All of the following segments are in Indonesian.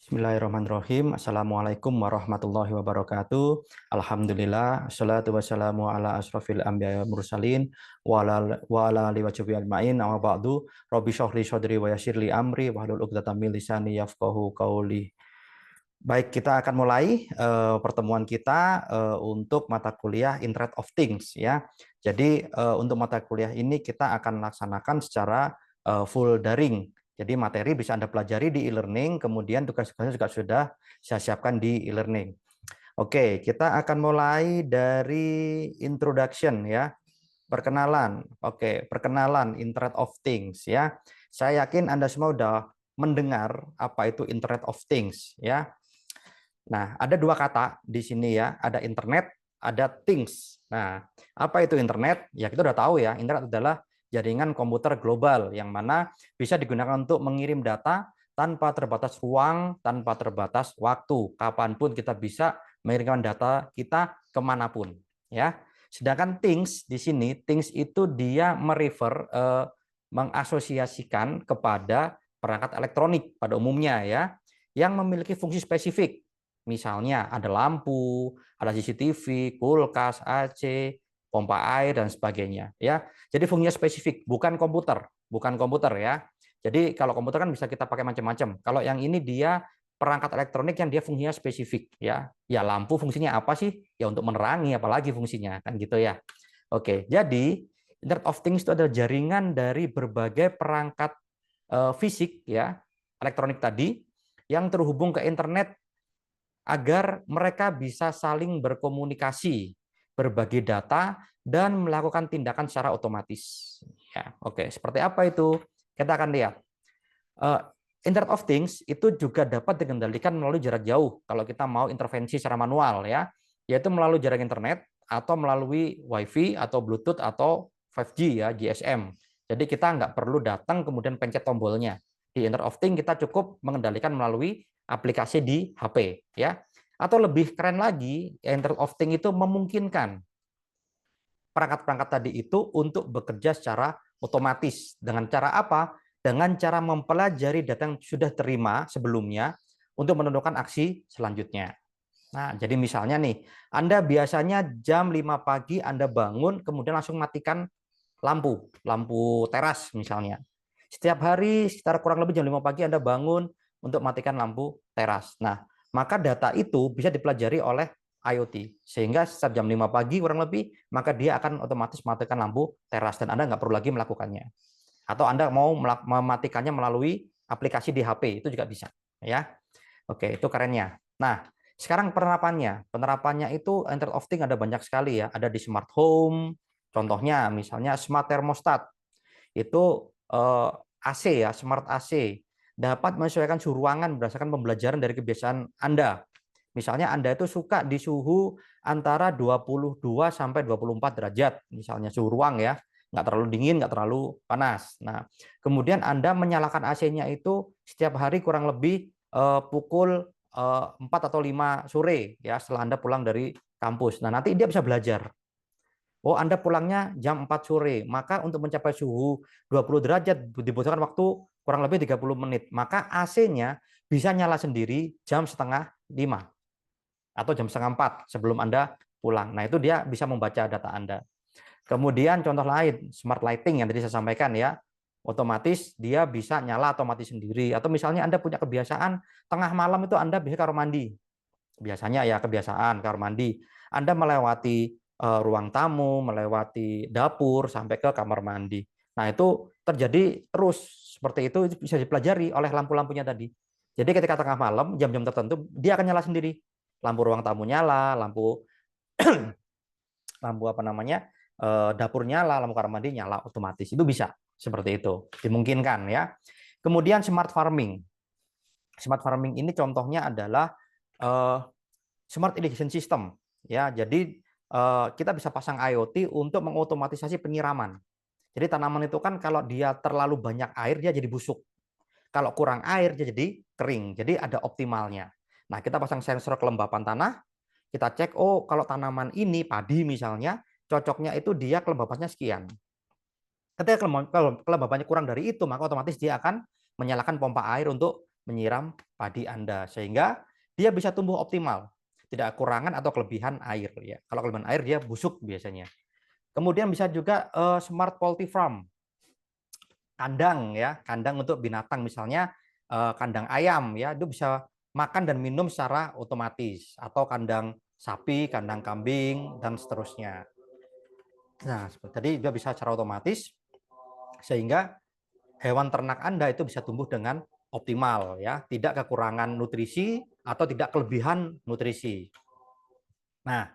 Bismillahirrahmanirrahim. Assalamualaikum warahmatullahi wabarakatuh. Alhamdulillah. Assalatu wassalamu ala asrafil anbiya wal mursalin wa ala alihi wa sahbihi ajma'in. Amma ba'du. Rabbi shrah li sadri wa yassir li amri wahlul 'uqdatam min lisani yafqahu qawli. Baik, kita akan mulai pertemuan kita untuk mata kuliah Internet of Things ya. Jadi untuk mata kuliah ini kita akan laksanakan secara full daring. Jadi materi bisa Anda pelajari di e-learning, kemudian tugas-tugasnya juga sudah saya siapkan di e-learning. Oke, kita akan mulai dari introduction ya. Perkenalan. Oke, perkenalan Internet of Things ya. Saya yakin Anda semua sudah mendengar apa itu Internet of Things ya. Nah, ada dua kata di sini ya, ada internet, ada things. Nah, apa itu internet? Ya kita udah tahu ya, internet adalah jaringan komputer global yang mana bisa digunakan untuk mengirim data tanpa terbatas ruang, tanpa terbatas waktu. Kapanpun kita bisa mengirimkan data kita kemanapun. Ya. Sedangkan things di sini, things itu dia mengasosiasikan kepada perangkat elektronik pada umumnya ya, yang memiliki fungsi spesifik. Misalnya ada lampu, ada CCTV, kulkas, AC, pompa air dan sebagainya ya. Jadi fungsinya spesifik, bukan komputer ya. Jadi kalau komputer kan bisa kita pakai macam-macam. Kalau yang ini dia perangkat elektronik yang dia fungsinya spesifik ya. Ya lampu fungsinya apa sih? Ya untuk menerangi, apalagi fungsinya kan gitu ya. Oke, jadi Internet of Things itu adalah jaringan dari berbagai perangkat fisik ya, elektronik tadi yang terhubung ke internet agar mereka bisa saling berkomunikasi, berbagi data, dan melakukan tindakan secara otomatis. Ya, oke, seperti apa itu? Kita akan lihat. Internet of Things itu juga dapat dikendalikan melalui jarak jauh kalau kita mau intervensi secara manual ya, yaitu melalui jarak internet atau melalui WiFi atau Bluetooth atau 5G ya, GSM. Jadi kita nggak perlu datang kemudian pencet tombolnya. Di Internet of Things kita cukup mengendalikan melalui aplikasi di HP ya. Atau lebih keren lagi, Internet of Things itu memungkinkan perangkat-perangkat tadi itu untuk bekerja secara otomatis. Dengan cara apa? Dengan cara mempelajari data yang sudah terima sebelumnya untuk menentukan aksi selanjutnya. Nah, jadi misalnya nih, Anda biasanya jam 5 pagi Anda bangun, kemudian langsung matikan lampu teras misalnya. Setiap hari sekitar kurang lebih jam 5 pagi Anda bangun untuk matikan lampu teras. Nah, maka data itu bisa dipelajari oleh IoT. Sehingga setiap jam 5 pagi kurang lebih, maka dia akan otomatis mematikan lampu teras dan Anda nggak perlu lagi melakukannya. Atau Anda mau mematikannya melalui aplikasi di HP, itu juga bisa. Ya, oke, itu kerennya. Nah, sekarang penerapannya. Penerapannya itu Internet of Things ada banyak sekali ya. Ada di smart home, contohnya misalnya smart thermostat. Itu AC ya, smart AC. Dapat menyesuaikan suhu ruangan berdasarkan pembelajaran dari kebiasaan Anda. Misalnya Anda itu suka di suhu antara 22 sampai 24 derajat, misalnya suhu ruang ya. Nggak terlalu dingin, nggak terlalu panas. Nah, kemudian Anda menyalakan AC-nya itu setiap hari kurang lebih pukul 4 atau 5 sore ya setelah Anda pulang dari kampus. Nah, nanti dia bisa belajar. Oh, Anda pulangnya jam 4 sore, maka untuk mencapai suhu 20 derajat dibutuhkan waktu kurang lebih 30 menit. Maka AC-nya bisa nyala sendiri jam setengah 5 atau jam setengah 4 sebelum Anda pulang. Nah, itu dia bisa membaca data Anda. Kemudian contoh lain, smart lighting yang tadi saya sampaikan ya, otomatis dia bisa nyala atau mati sendiri. Atau misalnya Anda punya kebiasaan tengah malam itu Anda bisa kamar mandi. Biasanya ya kebiasaan kamar mandi. Anda melewati ruang tamu, melewati dapur sampai ke kamar mandi. Nah, itu terjadi terus seperti itu bisa dipelajari oleh lampu-lampunya tadi. Jadi ketika tengah malam, jam-jam tertentu dia akan nyala sendiri. Lampu ruang tamu nyala, lampu lampu apa namanya? Dapur nyala, lampu kamar mandi nyala otomatis. Itu bisa seperti itu. Dimungkinkan ya. Kemudian smart farming. Smart farming ini contohnya adalah smart irrigation system ya. Jadi kita bisa pasang IoT untuk mengotomatisasi penyiraman. Jadi tanaman itu kan kalau dia terlalu banyak air dia jadi busuk. Kalau kurang air dia jadi kering. Jadi ada optimalnya. Nah, kita pasang sensor kelembapan tanah, kita cek oh kalau tanaman ini padi misalnya cocoknya itu dia kelembapannya sekian. Ketika kelembapannya kurang dari itu, maka otomatis dia akan menyalakan pompa air untuk menyiram padi Anda sehingga dia bisa tumbuh optimal, tidak kekurangan atau kelebihan air ya. Kalau kelebihan air dia busuk biasanya. Kemudian bisa juga smart poultry farm, kandang ya, kandang untuk binatang misalnya kandang ayam ya, itu bisa makan dan minum secara otomatis, atau kandang sapi, kandang kambing dan seterusnya. Nah, seperti tadi juga bisa secara otomatis sehingga hewan ternak Anda itu bisa tumbuh dengan optimal ya, tidak kekurangan nutrisi atau tidak kelebihan nutrisi. Nah,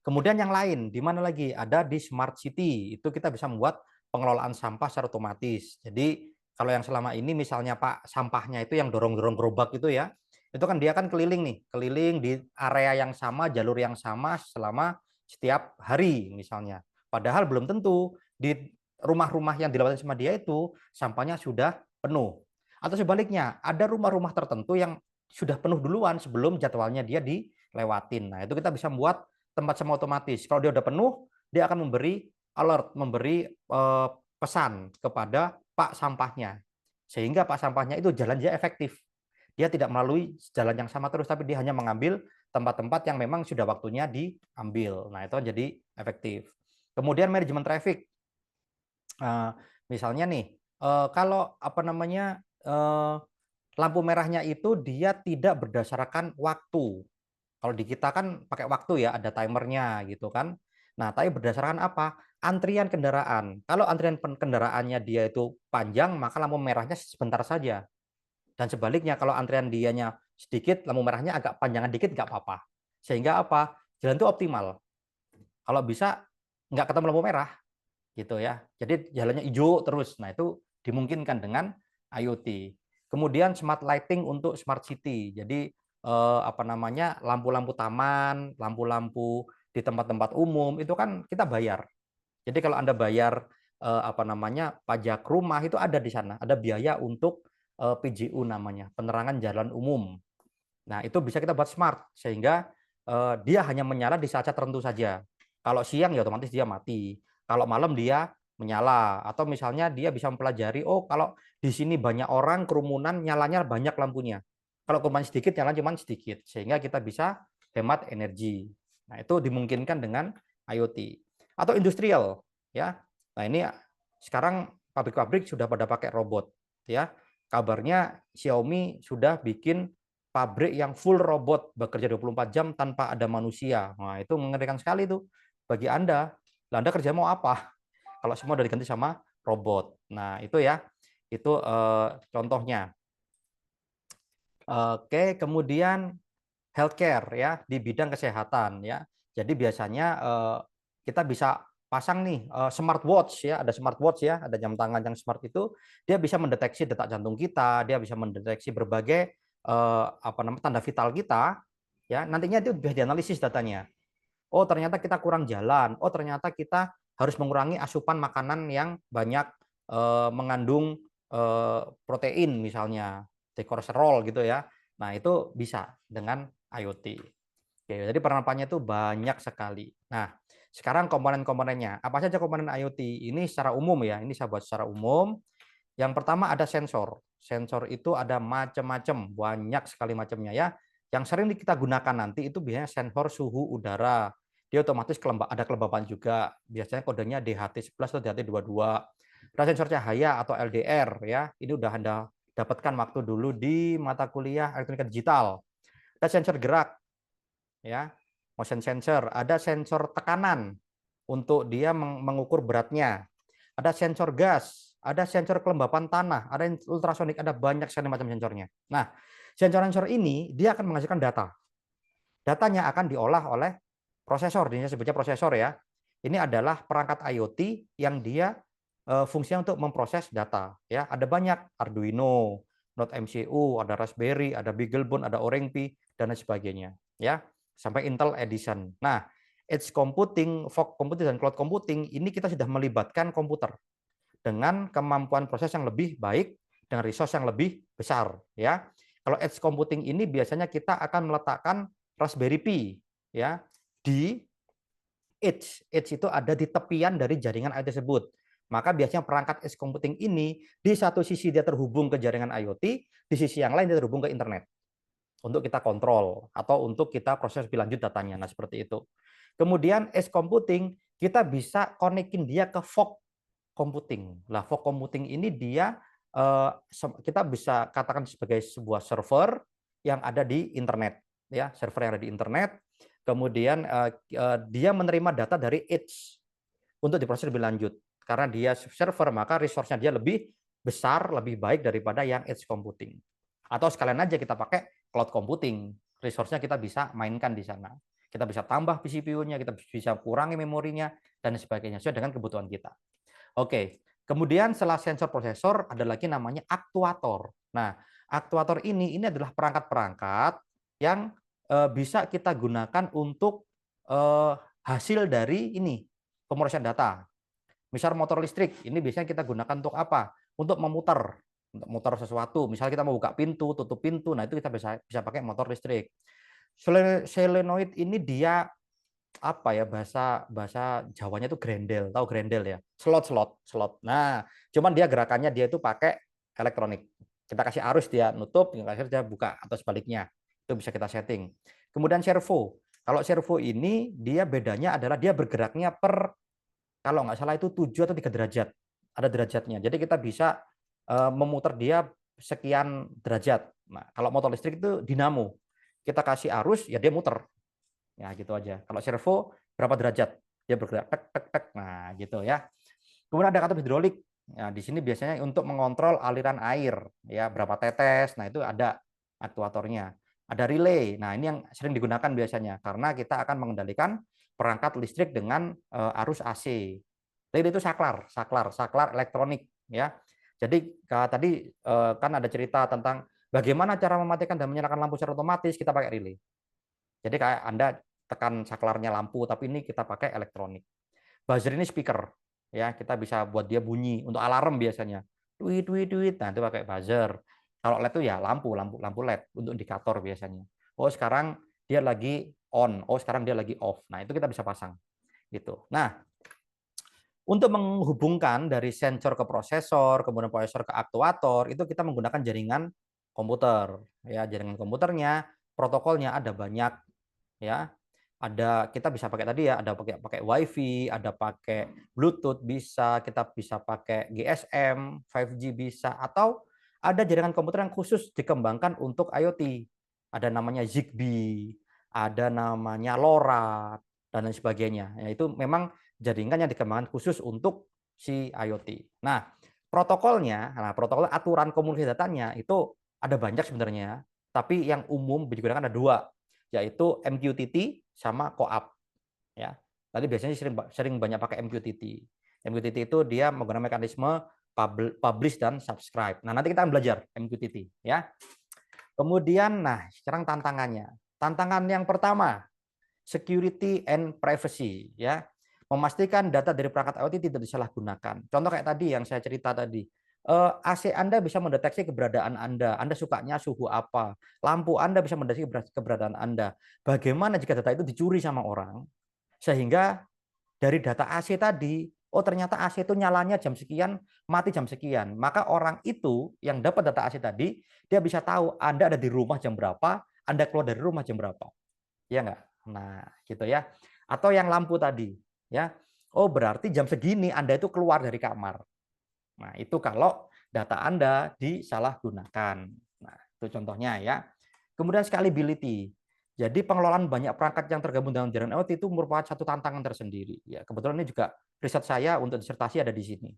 kemudian yang lain di mana lagi? Ada di smart city. Itu kita bisa membuat pengelolaan sampah secara otomatis. Jadi kalau yang selama ini misalnya Pak sampahnya itu yang dorong-dorong gerobak itu ya, itu kan dia kan keliling nih, keliling di area yang sama, jalur yang sama selama setiap hari misalnya. Padahal belum tentu di rumah-rumah yang dilewati sama dia itu sampahnya sudah penuh. Atau sebaliknya, ada rumah-rumah tertentu yang sudah penuh duluan sebelum jadwalnya dia dilewatin. Nah, itu kita bisa membuat tempat sampah otomatis. Kalau dia udah penuh, dia akan memberi alert, memberi pesan kepada Pak sampahnya. Sehingga Pak sampahnya itu jalan dia efektif. Dia tidak melalui jalan yang sama terus, tapi dia hanya mengambil tempat-tempat yang memang sudah waktunya diambil. Nah, itu jadi efektif. Kemudian manajemen traffic. Misalnya nih, kalau apa namanya lampu merahnya itu dia tidak berdasarkan waktu. Kalau di kita kan pakai waktu ya, ada timernya gitu kan. Nah, tapi berdasarkan apa? Antrian kendaraan. Kalau antrian kendaraannya dia itu panjang, maka lampu merahnya sebentar saja. Dan sebaliknya, kalau antrian dianya sedikit, lampu merahnya agak panjangan dikit, nggak apa-apa. Sehingga apa? Jalan itu optimal. Kalau bisa, nggak ketemu lampu merah, gitu ya. Jadi jalannya hijau terus. Nah, itu dimungkinkan dengan IoT. Kemudian smart lighting untuk smart city. Jadi apa namanya? Lampu-lampu taman, lampu-lampu di tempat-tempat umum itu kan kita bayar. Jadi kalau Anda bayar apa namanya? Pajak rumah itu ada di sana, ada biaya untuk PJU namanya, penerangan jalan umum. Nah, itu bisa kita buat smart sehingga dia hanya menyala di saat-saat tertentu saja. Kalau siang ya otomatis dia mati. Kalau malam dia menyala, atau misalnya dia bisa mempelajari, oh kalau di sini banyak orang kerumunan nyalanya banyak lampunya. Kalau kerumunan sedikit nyala cuma sedikit sehingga kita bisa hemat energi. Nah, itu dimungkinkan dengan IoT. Atau industrial ya. Nah, ini sekarang pabrik-pabrik sudah pada pakai robot ya. Kabarnya Xiaomi sudah bikin pabrik yang full robot, bekerja 24 jam tanpa ada manusia. Nah, itu mengerikan sekali tuh bagi Anda. Anda kerja mau apa? Kalau semua udah diganti sama robot. Nah, itu ya. Itu contohnya. Oke, kemudian healthcare ya, di bidang kesehatan ya. Jadi biasanya kita bisa pasang nih smartwatch ya, ada smartwatch ya, ada jam tangan yang smart itu, dia bisa mendeteksi detak jantung kita, dia bisa mendeteksi berbagai apa namanya tanda vital kita ya. Nantinya itu bisa dianalisis datanya. Oh, ternyata kita kurang jalan. Oh, ternyata kita harus mengurangi asupan makanan yang banyak mengandung protein misalnya, kolesterol gitu ya. Nah, itu bisa dengan IoT. Oke, jadi penerapannya itu banyak sekali. Nah, sekarang komponen-komponennya. Apa saja komponen IoT? Ini secara umum ya, ini saya buat secara umum. Yang pertama ada sensor. Sensor itu ada macam-macam, banyak sekali macamnya ya. Yang sering kita gunakan nanti itu biasanya sensor suhu udara. Dia otomatis ada kelembapan juga. Biasanya kodenya DHT11 atau DHT22. Ada sensor cahaya atau LDR ya. Ini udah Anda dapatkan waktu dulu di mata kuliah elektronika digital. Ada sensor gerak ya, motion sensor. Ada sensor tekanan untuk dia mengukur beratnya. Ada sensor gas, ada sensor kelembapan tanah, ada ultrasonik, ada banyak sekali macam sensornya. Nah, sensor-sensor ini dia akan menghasilkan data. Datanya akan diolah oleh prosesor, ini sebutnya prosesor ya. Ini adalah perangkat IoT yang dia fungsinya untuk memproses data. Ya, ada banyak Arduino, Node MCU, ada Raspberry, ada BeagleBone, ada Orange Pi dan lain sebagainya. Ya, sampai Intel Edison. Nah, edge computing, fog computing dan cloud computing ini kita sudah melibatkan komputer dengan kemampuan proses yang lebih baik dengan resource yang lebih besar ya. Kalau edge computing ini biasanya kita akan meletakkan Raspberry Pi ya di edge. Edge itu ada di tepian dari jaringan IoT tersebut. Maka biasanya perangkat edge computing ini di satu sisi dia terhubung ke jaringan IoT, di sisi yang lain dia terhubung ke internet untuk kita kontrol atau untuk kita proses lebih lanjut datanya. Nah, seperti itu. Kemudian edge computing kita bisa konekin dia ke fog computing. Lah, fog computing ini dia kita bisa katakan sebagai sebuah server yang ada di internet, ya, server yang ada di internet. Kemudian dia menerima data dari edge untuk diproses lebih lanjut. Karena dia server, maka resource-nya dia lebih besar, lebih baik daripada yang edge computing. Atau sekalian aja kita pakai cloud computing, resource-nya kita bisa mainkan di sana. Kita bisa tambah CPU-nya, kita bisa kurangi memorinya, dan sebagainya, sesuai dengan kebutuhan kita. Oke, kemudian setelah sensor prosesor, ada lagi namanya aktuator. Nah, aktuator ini adalah perangkat-perangkat yang bisa kita gunakan untuk hasil dari ini, pemrosesan data. Misal motor listrik, ini biasanya kita gunakan untuk apa? Untuk memutar, untuk mutar sesuatu. Misal kita mau buka pintu, tutup pintu, nah itu kita bisa pakai motor listrik. Solenoid ini dia apa ya, bahasa Jawanya itu grendel, tahu grendel ya? Slot. Nah, cuman dia gerakannya dia itu pakai elektronik. Kita kasih arus dia nutup, kasih dia buka atau sebaliknya. Itu bisa kita setting. Kemudian servo. Kalau servo ini dia bedanya adalah dia bergeraknya per, kalau nggak salah itu 7 atau 3 derajat. Ada derajatnya. Jadi kita bisa memutar dia sekian derajat. Nah, kalau motor listrik itu dinamo. Kita kasih arus, ya dia muter. Ya gitu aja. Kalau servo berapa derajat? Dia bergerak tek tek tek. Nah, gitu ya. Kemudian ada katup hidrolik. Nah, di sini biasanya untuk mengontrol aliran air, ya berapa tetes. Nah, itu ada aktuatornya. Ada relay. Nah, ini yang sering digunakan biasanya karena kita akan mengendalikan perangkat listrik dengan arus AC. Relay itu saklar elektronik, ya. Jadi tadi kan ada cerita tentang bagaimana cara mematikan dan menyalakan lampu secara otomatis, kita pakai relay. Jadi kayak Anda tekan saklarnya lampu, tapi ini kita pakai elektronik. Buzzer ini speaker, ya kita bisa buat dia bunyi untuk alarm biasanya. Tweet tweet tweet. Nah itu pakai buzzer. Kalau LED itu ya lampu LED untuk indikator biasanya. Oh sekarang dia lagi on, oh sekarang dia lagi off. Nah itu kita bisa pasang gitu. Nah untuk menghubungkan dari sensor ke prosesor, kemudian prosesor ke aktuator, itu kita menggunakan jaringan komputer. Ya jaringan komputernya, protokolnya ada banyak, ya. Ada, kita bisa pakai tadi ya, ada pakai WiFi, ada pakai Bluetooth bisa, kita bisa pakai GSM, 5G bisa, atau ada jaringan komputer yang khusus dikembangkan untuk IoT. Ada namanya Zigbee, ada namanya LoRa, dan lain sebagainya. Ya, itu memang jaringan yang dikembangkan khusus untuk si IoT. Nah, protokol aturan komunikasi datanya itu ada banyak sebenarnya, tapi yang umum digunakan ada dua, yaitu MQTT sama CoAP, ya. Tadi biasanya sering banyak pakai MQTT. MQTT itu dia menggunakan mekanisme publish dan subscribe. Nah, nanti kita akan belajar MQTT, ya. Kemudian sekarang tantangannya. Tantangan yang pertama, security and privacy, ya. Memastikan data dari perangkat IoT tidak disalahgunakan. Contoh kayak tadi yang saya cerita tadi. AC Anda bisa mendeteksi keberadaan Anda. Anda sukanya suhu apa? Lampu Anda bisa mendeteksi keberadaan Anda. Bagaimana jika data itu dicuri sama orang? Sehingga dari data AC tadi, oh ternyata AC itu nyalanya jam sekian, mati jam sekian. Maka orang itu yang dapat data AC tadi, dia bisa tahu Anda ada di rumah jam berapa, Anda keluar dari rumah jam berapa. Ya enggak? Nah, gitu ya. Atau yang lampu tadi, ya. Oh, berarti jam segini Anda itu keluar dari kamar. Nah, itu kalau data Anda disalahgunakan. Nah, itu contohnya ya. Kemudian scalability. Jadi pengelolaan banyak perangkat yang tergabung dalam jaringan IoT itu merupakan satu tantangan tersendiri. Ya, kebetulan ini juga riset saya untuk disertasi ada di sini.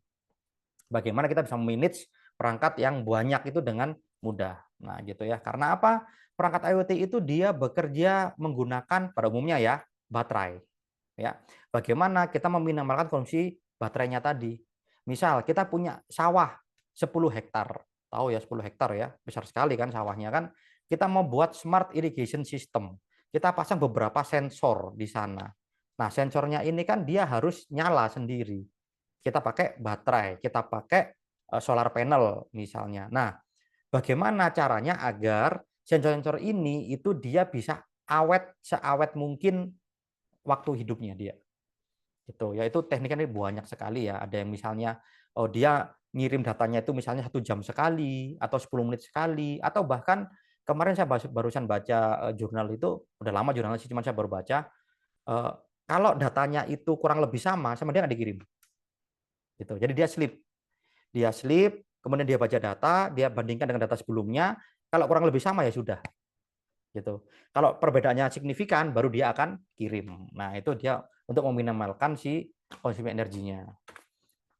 Bagaimana kita bisa memanage perangkat yang banyak itu dengan mudah. Nah, gitu ya. Karena apa? Perangkat IoT itu dia bekerja menggunakan pada umumnya ya baterai. Ya. Bagaimana kita meminimalkan konsumsi baterainya tadi? Misal kita punya sawah 10 hektar. Tahu ya 10 hektar ya, besar sekali kan sawahnya kan. Kita mau buat smart irrigation system. Kita pasang beberapa sensor di sana. Nah, sensornya ini kan dia harus nyala sendiri. Kita pakai baterai, kita pakai solar panel misalnya. Nah, bagaimana caranya agar sensor-sensor ini itu dia bisa awet seawet mungkin waktu hidupnya dia. Gitu. Ya itu tekniknya ini banyak sekali ya. Ada yang misalnya dia ngirim datanya itu misalnya 1 jam sekali atau 10 menit sekali atau bahkan kemarin saya barusan baca jurnal itu udah lama jurnalnya sih cuma saya baru baca kalau datanya itu kurang lebih sama dia nggak dikirim gitu. Jadi dia sleep, kemudian dia baca data, dia bandingkan dengan data sebelumnya, kalau kurang lebih sama ya sudah gitu. Kalau perbedaannya signifikan baru dia akan kirim. Nah, itu dia untuk meminimalkan si konsumsi energinya.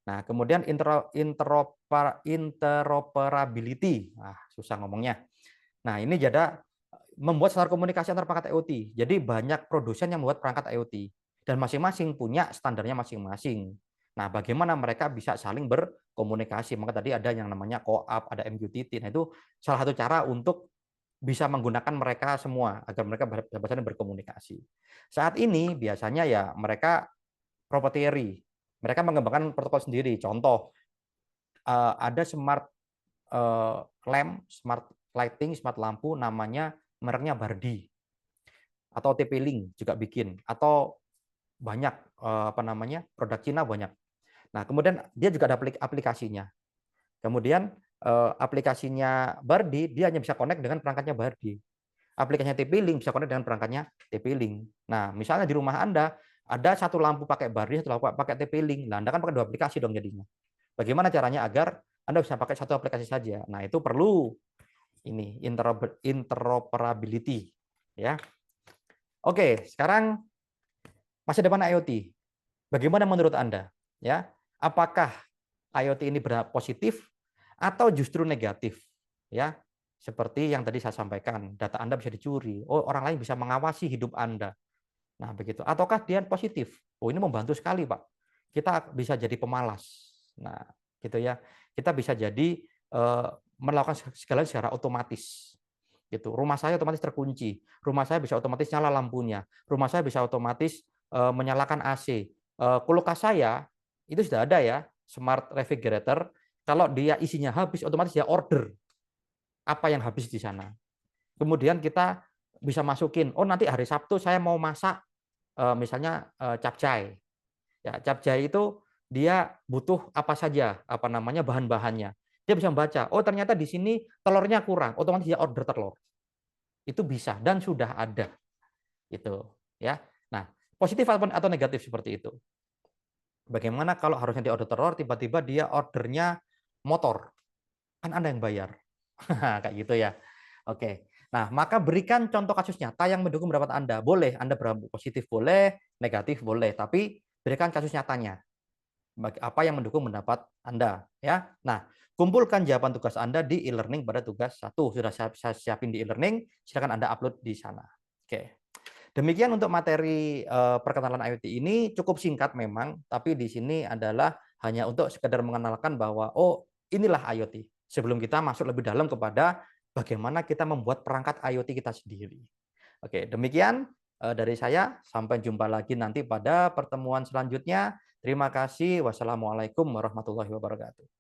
Nah, kemudian interoperability. Nah, susah ngomongnya. Nah, ini jadi membuat standar komunikasi antar perangkat IoT. Jadi banyak produsen yang membuat perangkat IoT dan masing-masing punya standarnya masing-masing. Nah, bagaimana mereka bisa saling berkomunikasi? Maka tadi ada yang namanya co-op, ada MQTT. Nah, itu salah satu cara untuk bisa menggunakan mereka semua agar mereka bisa berkomunikasi. Saat ini biasanya ya mereka proprietary. Mereka mengembangkan protokol sendiri. Contoh, ada smart lamp, smart lighting, smart lampu namanya mereknya Bardi atau TP-Link juga bikin atau banyak apa namanya produk Cina banyak. Nah kemudian dia juga ada aplikasinya. Kemudian aplikasinya Bardi dia hanya bisa connect dengan perangkatnya Bardi. Aplikasinya TP-Link bisa connect dengan perangkatnya TP-Link. Nah misalnya di rumah Anda ada satu lampu pakai Bardi, satu lampu pakai TP-Link. Nah Anda kan pakai 2 aplikasi dong jadinya. Bagaimana caranya agar Anda bisa pakai satu aplikasi saja? Nah itu perlu ini interoperability ya. Oke, sekarang masa depan IoT. Bagaimana menurut Anda? Ya, apakah IoT ini positif atau justru negatif? Ya, seperti yang tadi saya sampaikan, data Anda bisa dicuri. Oh, orang lain bisa mengawasi hidup Anda. Nah, begitu. Ataukah dia positif? Oh, ini membantu sekali, Pak. Kita bisa jadi pemalas. Nah, gitu ya. Kita bisa jadi melakukan segala secara otomatis. Gitu. Rumah saya otomatis terkunci. Rumah saya bisa otomatis nyala lampunya. Rumah saya bisa otomatis menyalakan AC. Kulkas saya itu sudah ada ya, smart refrigerator. Kalau dia isinya habis, otomatis dia order apa yang habis di sana. Kemudian kita bisa masukin, oh nanti hari Sabtu saya mau masak misalnya capcay. Ya, capcay itu dia butuh apa saja, apa namanya bahan-bahannya. Dia bisa membaca, oh ternyata di sini telurnya kurang, otomatis dia order telur. Itu bisa dan sudah ada. Gitu, ya. Nah, positif atau negatif seperti itu. Bagaimana kalau harusnya dia order telur, tiba-tiba dia ordernya motor? Kan Anda yang bayar. Kayak gitu ya. Oke. Nah, maka berikan contoh kasus nyata yang mendukung pendapat Anda. Boleh, Anda berambut positif boleh, negatif boleh, tapi berikan kasus nyatanya. Apa yang mendukung pendapat Anda, ya. Nah, kumpulkan jawaban tugas Anda di e-learning pada tugas 1. Sudah saya siapin di e-learning, silakan Anda upload di sana. Oke. Demikian untuk materi perkenalan IoT ini cukup singkat memang, tapi di sini adalah hanya untuk sekedar mengenalkan bahwa oh, inilah IoT. Sebelum kita masuk lebih dalam kepada bagaimana kita membuat perangkat IoT kita sendiri. Oke, demikian dari saya. Sampai jumpa lagi nanti pada pertemuan selanjutnya. Terima kasih. Wassalamualaikum warahmatullahi wabarakatuh.